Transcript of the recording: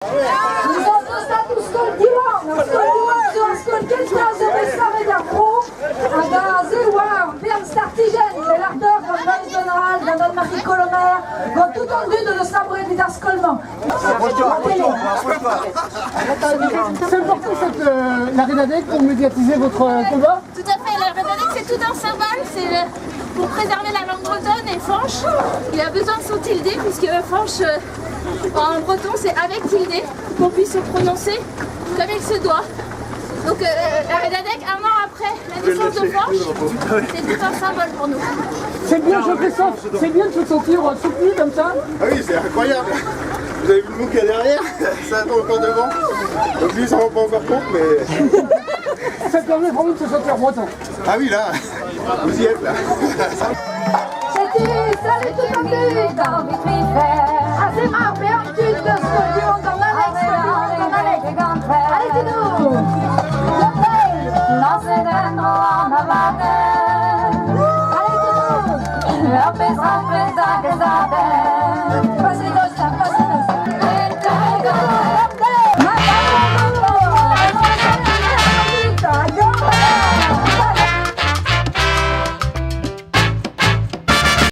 Sono stato ascoltare da Zéloir, Bern Startigen, l'ardeur von Lois Donald, von Anne-Marie Colomer, vont tout en vue de le sabrer du Darscollement. C'est important la Rénadec pour médiatiser votre combat? Tout à fait, la Rénadec c'est tout un symbole, c'est pour préserver la langue bretonne et Fanche. Il a besoin de son tilde puisque Fanche en breton c'est avec tilde qu'on puisse se prononcer comme il se doit. Donc la Rénadec, un an après la naissance de Fanche, c'est tout un symbole pour nous. C'est bien, c'est bien de se sentir soutenu comme ça. Ah oui, c'est incroyable. Vous avez vu le mot qu'il y a derrière? Ça attend encore devant. Donc lui, ça ne rend pas encore compte, mais... Ça permet vraiment de se sentir breton. Ah oui, là, vous y êtes, là. Salut tout en vue dans assez marre, mais en tue de ce que on dans Alex, allez, dis-nous. Lancez d'un nom en avant. Allez, dis-nous.